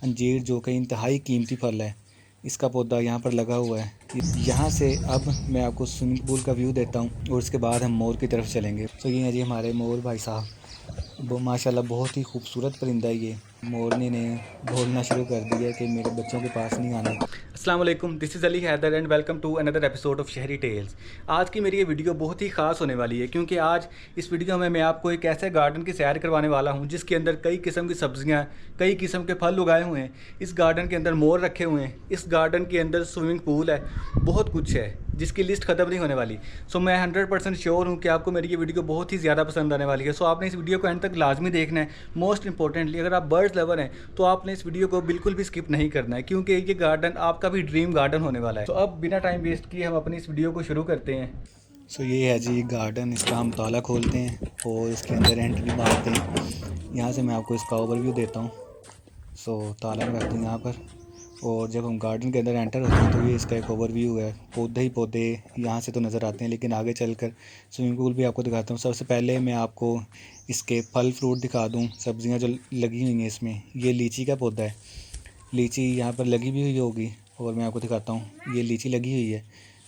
अंजीर जो कि इंतहाई कीमती फल है, इसका पौधा यहाँ पर लगा हुआ है। यहाँ से अब मैं आपको स्विमिंग पूल का व्यू देता हूँ और उसके बाद हम मोर की तरफ चलेंगे। तो ये है जी हमारे मोर भाई साहब, वो माशाल्लाह बहुत ही खूबसूरत परिंदा है। ये मोरनी ने बोलना शुरू कर दिया है कि मेरे बच्चों के पास नहीं आना। अस्सलाम वालेकुम, this is Ali Haider and welcome to another episode of Shehri tales. आज की मेरी ये वीडियो बहुत ही ख़ास होने वाली है क्योंकि आज इस वीडियो में मैं आपको एक ऐसे गार्डन की सैर करवाने वाला हूँ जिसके अंदर कई किस्म की सब्जियाँ, कई किस्म के फल उगाए हुए हैं। इस गार्डन के अंदर मोर रखे हुए हैं, इस गार्डन के अंदर स्विमिंग पूल है, बहुत कुछ है जिसकी लिस्ट ख़त्म नहीं होने वाली। सो मैं 100% श्योर हूँ कि आपको मेरी ये वीडियो बहुत ही ज़्यादा पसंद आने वाली है। सो आपने इस वीडियो को एंड तक लाजमी देखना है। मोस्ट इंपॉर्टेंटली अगर आप बर्ड्स लवर हैं तो आपने इस वीडियो को बिल्कुल भी स्किप नहीं करना है क्योंकि ये गार्डन आपका भी ड्रीम गार्डन होने वाला है। तो अब बिना टाइम वेस्ट किए हम अपनी इस वीडियो को शुरू करते हैं। सो ये है जी गार्डन, इसका हम ताला खोलते हैं और इसके अंदर एंट्री मारते हैं। यहाँ से मैं आपको इसका ओवरव्यू देता हूँ। सो ताला मैं रखता हूँ यहाँ पर, और जब हम गार्डन के अंदर एंटर होते हैं तो ये इसका एक ओवरव्यू है। पौधे ही पौधे यहाँ से तो नज़र आते हैं, लेकिन आगे चलकर स्विमिंग पूल भी आपको दिखाता हूँ। सबसे पहले मैं आपको इसके फल फ्रूट दिखा दूँ, सब्जियाँ जो लगी हुई हैं इसमें। ये लीची का पौधा है, लीची यहाँ पर लगी भी हुई होगी और मैं आपको दिखाता हूँ। ये लीची लगी हुई है।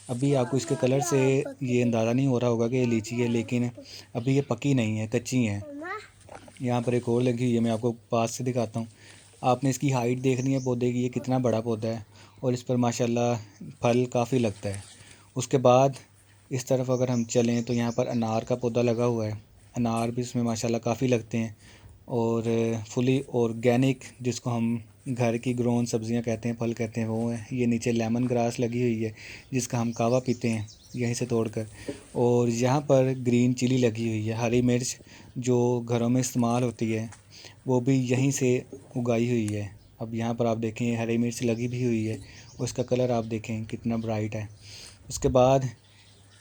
अभी आपको इसके कलर से ये अंदाज़ा नहीं हो रहा होगा कि ये लीची है, लेकिन अभी ये पकी नहीं है, कच्ची है। यहाँ पर एक और लगी हुई है, मैं आपको पास से दिखाता हूँ। आपने इसकी हाइट देखनी है पौधे की, ये कितना बड़ा पौधा है और इस पर माशाल्लाह फल काफ़ी लगता है। उसके बाद इस तरफ अगर हम चलें तो यहाँ पर अनार का पौधा लगा हुआ है। अनार भी इसमें माशाल्लाह काफ़ी लगते हैं और फुली ऑर्गेनिक, जिसको हम घर की ग्रोन सब्जियां कहते हैं, फल कहते हैं, वो है। ये नीचे लेमन ग्रास लगी हुई है जिसका हम कावा पीते हैं यहीं से तोड़कर। और यहाँ पर ग्रीन चिली लगी हुई है, हरी मिर्च जो घरों में इस्तेमाल होती है वो भी यहीं से उगाई हुई है। अब यहाँ पर आप देखें हरी मिर्च लगी भी हुई है और इसका कलर आप देखें कितना ब्राइट है। उसके बाद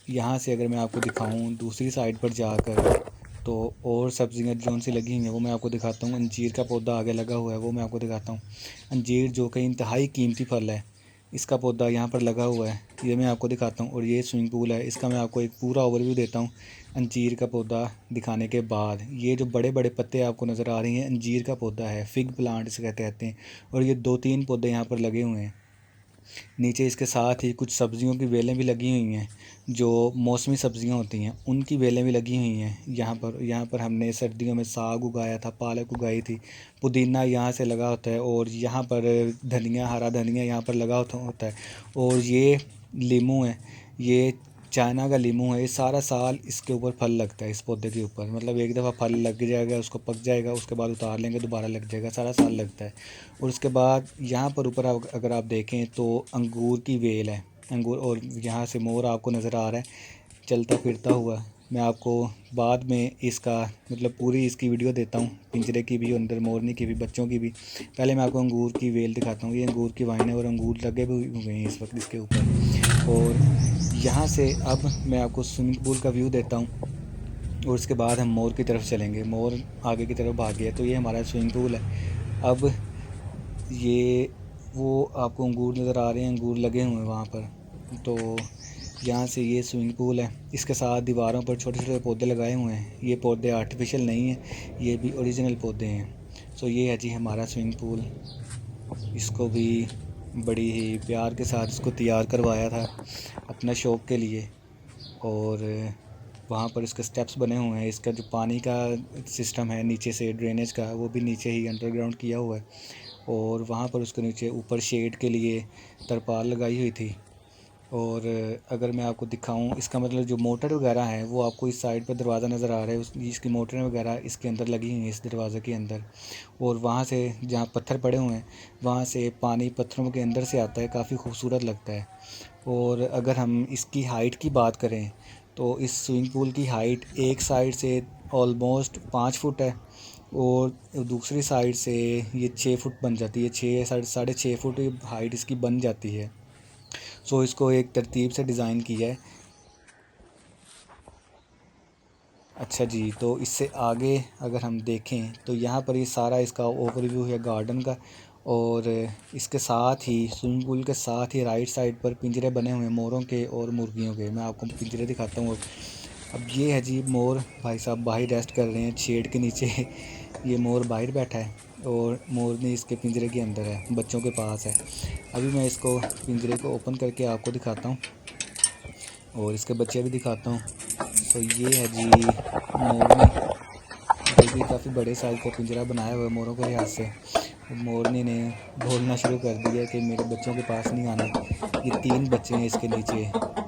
यहाँ से अगर मैं आपको दिखाऊं दूसरी साइड पर जाकर, तो और सब्जियाँ जौन सी लगी हुई हैं वो मैं आपको दिखाता हूँ। अंजीर का पौधा आगे लगा हुआ है, वो मैं आपको दिखाता हूँ। अंजीर जो कि इंतहाई कीमती फल है, इसका पौधा यहाँ पर लगा हुआ है, ये मैं आपको दिखाता हूँ। और ये स्विमिंग पूल है, इसका मैं आपको एक पूरा ओवरव्यू देता हूँ अंजीर का पौधा दिखाने के बाद। ये जो बड़े बड़े पत्ते आपको नज़र आ रही हैं, अंजीर का पौधा है, फिग प्लांट इसे कहते हैं। और ये 2-3 पौधे यहाँ पर लगे हुए हैं। नीचे इसके साथ ही कुछ सब्जियों की बेलें भी लगी हुई हैं, जो मौसमी सब्जियां होती हैं उनकी बेलें भी लगी हुई हैं। यहाँ पर हमने सर्दियों में साग उगाया था, पालक उगाई थी, पुदीना यहाँ से लगा होता है, और यहाँ पर धनिया, हरा धनिया यहाँ पर लगा होता है। और ये लीमू है, ये चाइना का लीमू है। ये सारा साल इसके ऊपर फल लगता है, इस पौधे के ऊपर। मतलब एक दफ़ा फल लग जाएगा, उसको पक जाएगा, उसके बाद उतार लेंगे, दोबारा लग जाएगा, सारा साल लगता है। और उसके बाद यहाँ पर ऊपर अगर आप देखें तो अंगूर की वेल है, अंगूर। और यहाँ से मोर आपको नज़र आ रहा है चलता फिरता हुआ। मैं आपको बाद में इसका मतलब पूरी इसकी वीडियो देता हूँ, पिंजरे की भी, अंदर मोरनी की भी, बच्चों की भी। पहले मैं आपको अंगूर की वेल दिखाता हूँ। ये अंगूर की वाइन है और अंगूर लगे भी हुए हैं इस वक्त इसके ऊपर। और यहाँ से अब मैं आपको स्विमिंग पूल का व्यू देता हूँ और उसके बाद हम मोर की तरफ चलेंगे। मोर आगे की तरफ भाग गया। तो ये हमारा स्विमिंग पूल है। अब ये वो आपको अंगूर नज़र आ रहे हैं, अंगूर लगे हुए हैं वहाँ पर। तो यहाँ से ये स्विमिंग पूल है, इसके साथ दीवारों पर छोटे छोटे पौधे लगाए हुए हैं। ये पौधे आर्टिफिशियल नहीं हैं, ये भी ओरिजिनल पौधे हैं। सो ये है जी हमारा स्विमिंग पूल। इसको भी बड़ी ही प्यार के साथ इसको तैयार करवाया था अपना शौक़ के लिए। और वहाँ पर इसके स्टेप्स बने हुए हैं। इसका जो पानी का सिस्टम है नीचे से ड्रेनेज का, वो भी नीचे ही अंडरग्राउंड किया हुआ है। और वहाँ पर उसके नीचे ऊपर शेड के लिए तरपाल लगाई हुई थी। और अगर मैं आपको दिखाऊं, इसका मतलब जो मोटर वगैरह है वो आपको इस साइड पर दरवाज़ा नज़र आ रहा है, इसकी मोटरें वगैरह इसके अंदर लगी हुई हैं, इस दरवाज़े के अंदर। और वहाँ से जहाँ पत्थर पड़े हुए हैं वहाँ से पानी पत्थरों के अंदर से आता है, काफ़ी खूबसूरत लगता है। और अगर हम इसकी हाइट की बात करें तो इस स्विमिंग पूल की हाइट एक साइड से ऑलमोस्ट 5 फुट है और दूसरी साइड से ये 6 फुट बन जाती है। 6-6.5 फुट हाइट इसकी बन जाती है। सो इसको एक तरतीब से डिज़ाइन किया है। अच्छा जी, तो इससे आगे अगर हम देखें तो यहाँ पर ये सारा इसका ओवरव्यू है गार्डन का। और इसके साथ ही स्विमिंग पूल के साथ ही राइट साइड पर पिंजरे बने हुए हैं मोरों के और मुर्गियों के। मैं आपको पिंजरे दिखाता हूँ। अब ये है जी मोर भाई साहब बाहर रेस्ट कर रहे हैं शेड के नीचे। ये मोर बाहर बैठा है और मोरनी इसके पिंजरे के अंदर है, बच्चों के पास है। अभी मैं इसको पिंजरे को ओपन करके आपको दिखाता हूँ और इसके बच्चे भी दिखाता हूँ। तो ये है जी मोरनी, ये भी काफ़ी बड़े साइज़ का पिंजरा बनाया हुआ है मोरों के लिहाज से। मोरनी ने बोलना शुरू कर दिया कि मेरे बच्चों के पास नहीं आना। ये 3 बच्चे हैं इसके नीचे,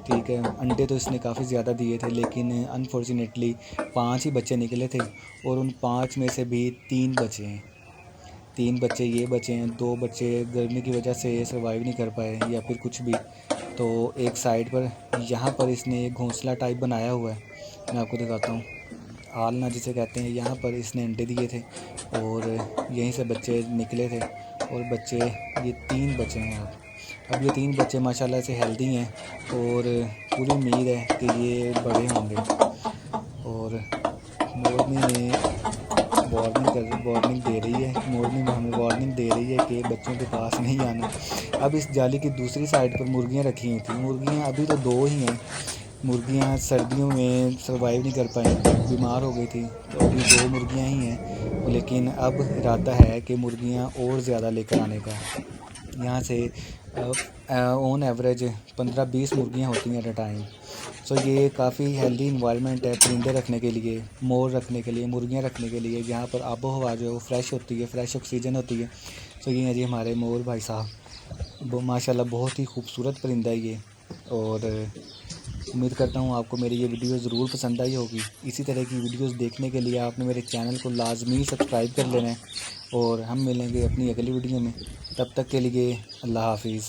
ठीक है। अंडे तो इसने काफ़ी ज़्यादा दिए थे, लेकिन अनफॉर्चुनेटली 5 ही बच्चे निकले थे और उन 5 में से भी 3 बचे हैं। 3 बच्चे ये बचे हैं, 2 बच्चे गर्मी की वजह से सर्वाइव नहीं कर पाए या फिर कुछ भी। तो एक साइड पर यहाँ पर इसने एक घोंसला टाइप बनाया हुआ है, मैं आपको दिखाता हूँ। आलना जिसे कहते हैं, यहाँ पर इसने अंडे दिए थे और यहीं से बच्चे निकले थे और बच्चे ये 3 बच्चे हैं। अब ये 3 बच्चे माशाल्लाह से हेल्दी हैं और पूरी उम्मीद है कि ये बड़े होंगे। और मोरनी ने वार्निंग दे रही है, मोरनी में हमें वार्निंग दे रही है कि बच्चों के पास नहीं आना। अब इस जाली की दूसरी साइड पर मुर्गियाँ रखी हुई थी। मुर्गियाँ अभी तो 2 ही हैं। मुर्गियाँ सर्दियों में सर्वाइव नहीं कर पाई, बीमार हो गई थी, तो अभी 2 मुर्गियाँ ही हैं। लेकिन अब इरादा है कि मुर्गियाँ और ज़्यादा लेकर आने का। यहाँ से ऑन एवरेज 15-20 मुर्गियाँ होती हैं एट अ टाइम। सो ये काफ़ी हेल्दी इन्वायरमेंट है परिंदे रखने के लिए, मोर रखने के लिए, मुर्गियाँ रखने के लिए। यहाँ पर आबो हवा जो है वो फ्रेश होती है, फ्रेश ऑक्सीजन होती है। सो ये है जी हमारे मोर भाई साहब। वो माशाल्लाह बहुत ही खूबसूरत परिंदा है ये। और उम्मीद करता हूँ आपको मेरी ये वीडियो ज़रूर पसंद आई होगी। इसी तरह की वीडियोस देखने के लिए आपने मेरे चैनल को लाजमी सब्सक्राइब कर लेना है और हम मिलेंगे अपनी अगली वीडियो में। तब तक के लिए अल्लाह हाफिज़।